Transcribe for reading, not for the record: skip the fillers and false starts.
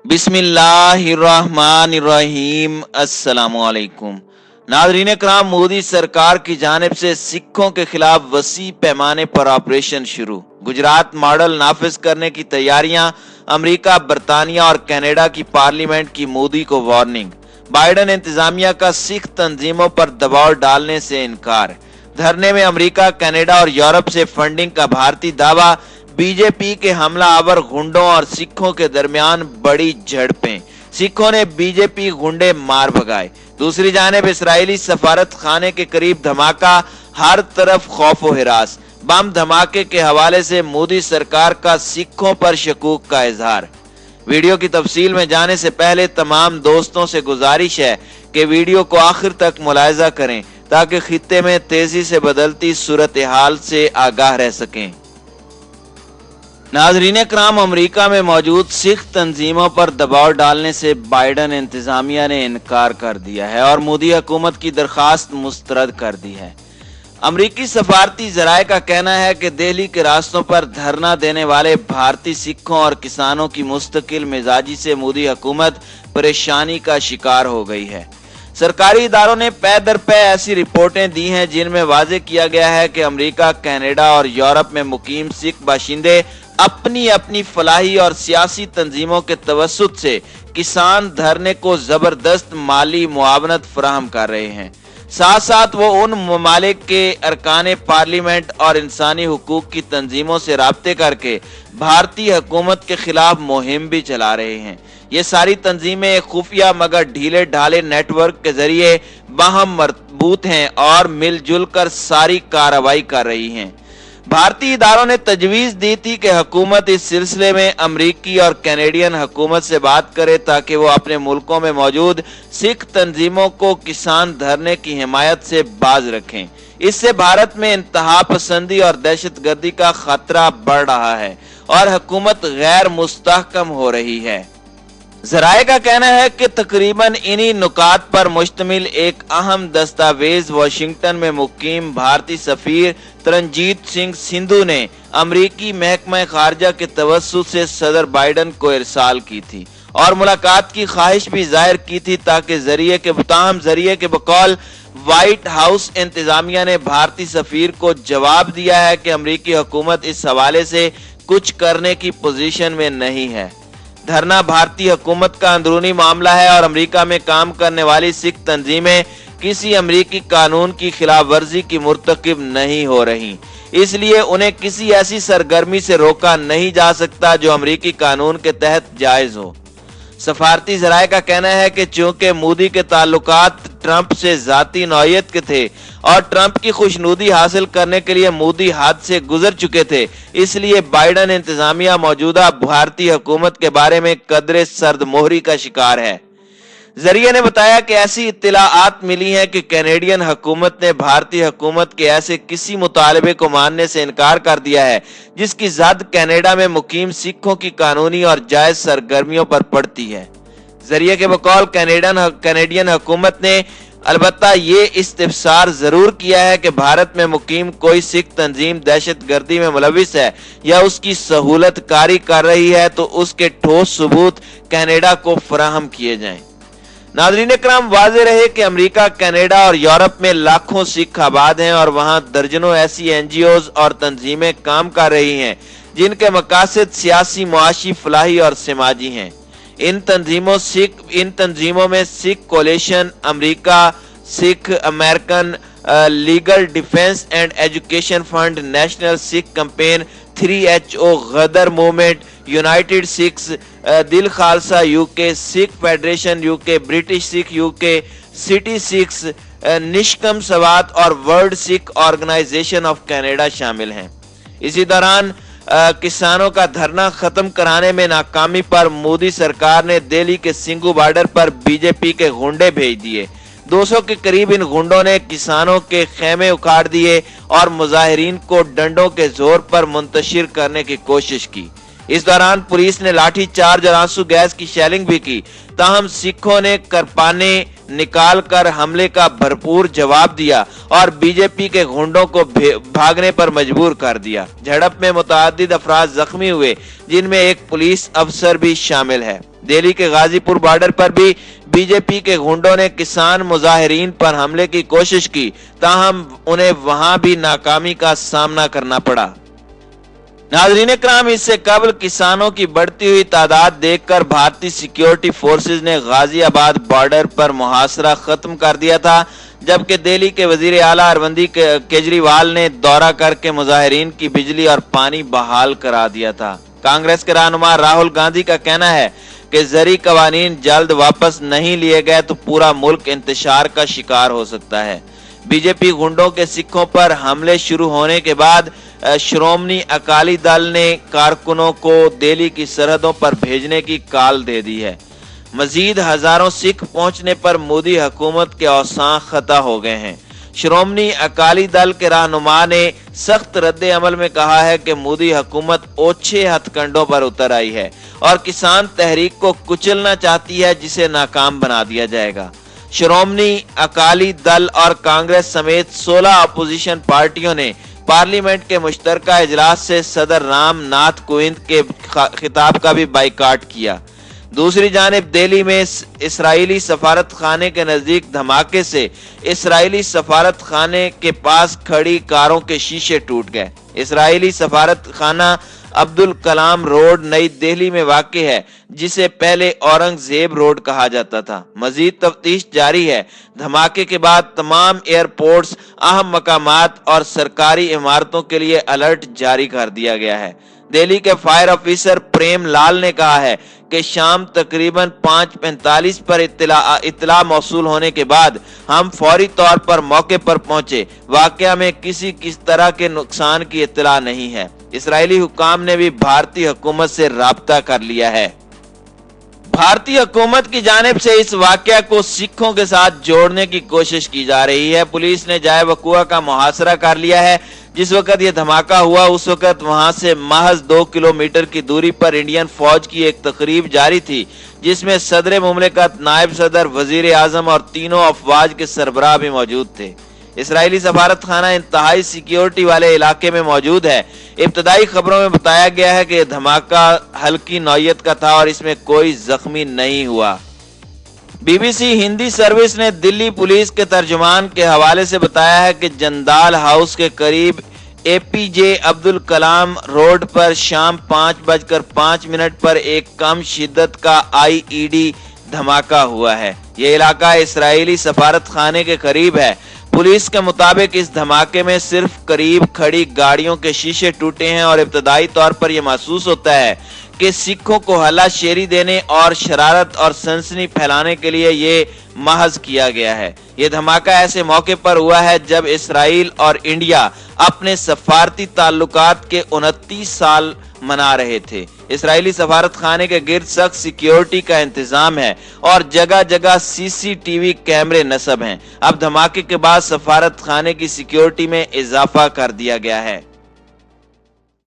बिस्मिल्लाहिर्रहमानिर्रहीम। अस्सलामुअलैकुम। नाज़रीन कराम, मोदी सरकार की जानिब से सिखों के खिलाफ वसी पैमाने पर ऑपरेशन शुरू। गुजरात मॉडल नाफिज करने की तैयारियां। अमेरिका, बरतानिया और कनाडा की पार्लियामेंट की मोदी को वार्निंग। बाइडन इंतजामिया का सिख तंजीमों पर दबाव डालने से इनकार। धरने में अमेरिका, कनाडा और यूरोप से फंडिंग का भारतीय दावा। बीजेपी के हमला आवर गुंडों और सिखों के दरमियान बड़ी झड़पें। सिखों ने बीजेपी गुंडे मार भगाए। दूसरी जानिब इस्राएली सफारत खाने के करीब धमाका, हर तरफ खौफ व हिरास। बम धमाके के हवाले से मोदी सरकार का सिखों पर शकूक का इजहार। वीडियो की तफसील में जाने से पहले तमाम दोस्तों से गुजारिश है कि वीडियो को आखिर तक मुलाहिजा करें ताकि खित्ते में तेजी से बदलती सूरत हाल से आगाह रह सकें। नाज़रीन कराम, अमेरिका में मौजूद सिख तंजीमों पर दबाव डालने से बाइडन इंतजामिया ने इनकार कर दिया है और मोदी हुकूमत की दरखास्त मुस्तरद कर दी है। अमरीकी सफारती जराये का कहना है कि दिल्ली के रास्तों पर धरना देने वाले भारतीय सिखों और किसानों की मुस्तकिल मिजाजी से मोदी हुकूमत परेशानी का शिकार हो गई है। सरकारी इदारों ने पै दर पै ऐसी रिपोर्टें दी हैं जिनमें वाजे किया गया है कि अमेरिका, कनाडा और यूरोप में मुकीम सिख बाशिंदे अपनी अपनी फलाही और सियासी तंजीमों के तवस्सुत से किसान धरने को जबरदस्त माली मुआवनत फराहम कर रहे हैं। साथ साथ वो उन ममालिक के अरकान पार्लियामेंट और इंसानी हुकूक की तंजीमों से राब्ते करके भारतीय हुकूमत के खिलाफ मुहिम भी चला रहे हैं। ये सारी तंजीमें एक खुफिया मगर ढीले ढाले नेटवर्क के जरिए बाहम मजबूत हैं और मिलजुल कर सारी कार्रवाई कर रही हैं। भारतीय इदारों ने तजवीज दी थी कि हुकूमत इस सिलसिले में अमरीकी और कैनेडियन हुकूमत से बात करे ताकि वो अपने मुल्कों में मौजूद सिख तंजीमों को किसान धरने की हिमायत से बाज रखें। इससे भारत में इंतहा पसंदी और दहशतगर्दी का खतरा बढ़ रहा है और हुकूमत गैर मुस्तहकम हो रही है। जराये का कहना है कि तकरीबन इन्हीं नुकात पर मुश्तमिल एक अहम दस्तावेज वाशिंगटन में मुकीम भारतीय सफीर तरनजीत सिंह सिंधु ने अमरीकी महकमा खारजा के तवस्सुत से सदर बाइडन को इरसाल की थी और मुलाकात की ख्वाहिश भी जाहिर की थी ताकि जरिए के बकौल व्हाइट हाउस इंतजामिया ने भारतीय सफीर को जवाब दिया है कि अमरीकी हुकूमत इस हवाले से कुछ करने की पोजीशन में नहीं है। धरना भारतीय हुकूमत का अंदरूनी मामला है और अमेरिका में काम करने वाली सिख तंजीमें किसी अमेरिकी कानून की खिलाफ वर्जी की मुर्तकिब नहीं हो रही, इसलिए उन्हें किसी ऐसी सरगर्मी से रोका नहीं जा सकता जो अमेरिकी कानून के तहत जायज हो। सफारती जराये का कहना है कि चूंकि मोदी के ताल्लुकात ट्रंप से जाती नौयत के थे और ट्रंप की खुशनुदी हासिल करने के लिए मोदी हाथ से गुजर चुके थे, इसलिए बाइडन इंतजामिया मौजूदा भारतीय हुकूमत के बारे में कदरे सर्द मोहरी का शिकार है। जरिए ने बताया कि ऐसी इत्तलाआत मिली हैं कि कैनेडियन हुकूमत ने भारतीय हुकूमत के ऐसे किसी मुतालबे को मानने से इनकार कर दिया है जिसकी जद कनाडा में मुकीम सिखों की कानूनी और जायज सरगर्मियों पर पड़ती है। जरिए के बकौल कैनेडियन हुकूमत ने अलबत्ता ये इस्तिफसार जरूर किया है कि भारत में मुकीम कोई सिख तंजीम दहशतगर्दी में मुलविस है या उसकी सहूलत कारी कर रही है तो उसके ठोस सबूत कनाडा को फराहम किए जाएं। नाज़रीन कराम, वाज़ेह रहे कि अमेरिका, कनाडा और यूरोप में लाखों सिख आबाद हैं और वहां दर्जनों ऐसी एनजीओज और तंजीमें काम कर रही हैं जिनके मकासद सियासी, मुआशी, फलाही और समाजी हैं। इन तंजीमों में Sikh coalition, America Sikh, American legal defense and education fund, national Sikh campaign, 3HO, Ghadar movement, United Sikhs, Dal Khalsa UK, Sikh federation UK, British Sikh UK, city Sikhs, Nishkam सवात और world Sikh organization of Canada शामिल हैं। इसी दौरान किसानों का धरना खत्म कराने में नाकामी पर मोदी सरकार ने दिल्ली के सिंघू बॉर्डर पर बीजेपी के गुंडे भेज दिए। 200 के करीब इन गुंडों ने किसानों के खेमे उखाड़ दिए और मुजाहिरीन को डंडों के जोर पर मुंतशिर करने की कोशिश की। इस दौरान पुलिस ने लाठी चार्ज और आंसू गैस की शेलिंग भी की, ताहम सिखों ने करपाने निकाल कर हमले का भरपूर जवाब दिया और बीजेपी के गुंडों को भागने पर मजबूर कर दिया। झड़प में मुतअद्दिद अफराद जख्मी हुए, जिनमें एक पुलिस अफसर भी शामिल है। दिल्ली के गाजीपुर बॉर्डर पर भी बीजेपी के गुंडों ने किसान मुजाहिरीन पर हमले की कोशिश की, ताहम उन्हें वहां भी नाकामी का सामना करना पड़ा। नाज़रीन कराम, इससे कबल किसानों की बढ़ती हुई तादाद देखकर भारतीय सिक्योरिटी फोर्सेज ने गाजियाबाद बॉर्डर पर मुहासरा खत्म कर दिया था, जबकि दिल्ली के वजीर आला अरविंद केजरीवाल ने दौरा करके मुजाहिरीन की बिजली और पानी बहाल करा दिया था। कांग्रेस के रहनुमा राहुल गांधी का कहना है कि ज़री कवानीन जल्द वापस नहीं लिए गए तो पूरा मुल्क इंतशार का शिकार हो सकता है। बीजेपी गुंडों के सिखों पर हमले शुरू होने के बाद श्रोमणी अकाली दल ने कारकुनों को दिल्ली की सरहदों पर भेजने की कॉल दे दी है। मजीद हजारों सिख पहुंचने पर मोदी हुकूमत के औसां खता हो गए हैं। श्रोमणी अकाली दल के रहनुमा ने सख्त रद्द अमल में कहा है कि मोदी हुकूमत ओछे हथकंडों पर उतर आई है और किसान तहरीक को कुचलना चाहती है, जिसे नाकाम बना दिया जाएगा। श्रोमणी अकाली दल और कांग्रेस समेत 16 अपोजिशन पार्टियों ने पार्लियामेंट के मुश्तरका इजलास से सदर राम नाथ कोविंद के खिताब का भी बाइकाट किया। दूसरी जानिब दिल्ली में इसराइली सफारत खाने के नजदीक धमाके से इसराइली सफारत खाने के पास खड़ी कारों के शीशे टूट गए। इसराइली सफारत खाना अब्दुल कलाम रोड नई दिल्ली में वाक़ है, जिसे पहले औरंगजेब रोड कहा जाता था। मजीद तफ्तीश जारी है। धमाके के बाद तमाम एयरपोर्ट्स, अहम मकामात और सरकारी इमारतों के लिए अलर्ट जारी कर दिया गया है। दिल्ली के फायर ऑफिसर प्रेम लाल ने कहा है कि शाम तकरीबन 5:45 पर इत्तला मौसूल होने के बाद हम फौरी तौर पर मौके पर पहुंचे। वाकया में किसी तरह के नुकसान की इत्तला नहीं है। इसराइली हुकाम ने भी भारतीय हुकूमत से राब्ता कर लिया है। भारतीय हुकूमत की जानिब से इस वाकया को सिखों के साथ जोड़ने की कोशिश की जा रही है। पुलिस ने जाए वक़ुआ का मुहासरा कर लिया है। जिस वक्त यह धमाका हुआ उस वक्त वहां से महज 2 किलोमीटर की दूरी पर इंडियन फौज की एक तकरीब जारी थी, जिसमें सदर मुमलिकत, नायब सदर, वजीर आजम और तीनों अफवाज के सरबराह भी मौजूद थे। इसराइली सफारत खाना इंतहाई सिक्योरिटी वाले इलाके में मौजूद है। इब्तदाई खबरों में बताया गया है कि यह धमाका हल्की नौयत का था और इसमें कोई जख्मी नहीं हुआ। बीबीसी हिंदी सर्विस ने दिल्ली पुलिस के तर्जुमान के हवाले से बताया है कि जंदाल हाउस के करीब एपीजे अब्दुल कलाम रोड पर शाम 5:05 पर एक कम शिद्दत का आईईडी धमाका हुआ है। यह इलाका इसराइली सफारत खाने के करीब है। पुलिस के मुताबिक इस धमाके में सिर्फ करीब खड़ी गाड़ियों के शीशे टूटे हैं और इब्तदाई तौर पर यह महसूस होता है कि सिखों को हल्लाशेरी देने और शरारत और सनसनी फैलाने के लिए ये महज किया गया है। ये धमाका ऐसे मौके पर हुआ है जब इसराइल और इंडिया अपने सफारती ताल्लुकात के 29 साल मना रहे थे। इसराइली सफारत खाने के गिर्द सख्त सिक्योरिटी का इंतजाम है और जगह जगह सीसीटीवी कैमरे नस्ब हैं। अब धमाके के बाद सफारत खाने की सिक्योरिटी में इजाफा कर दिया गया है।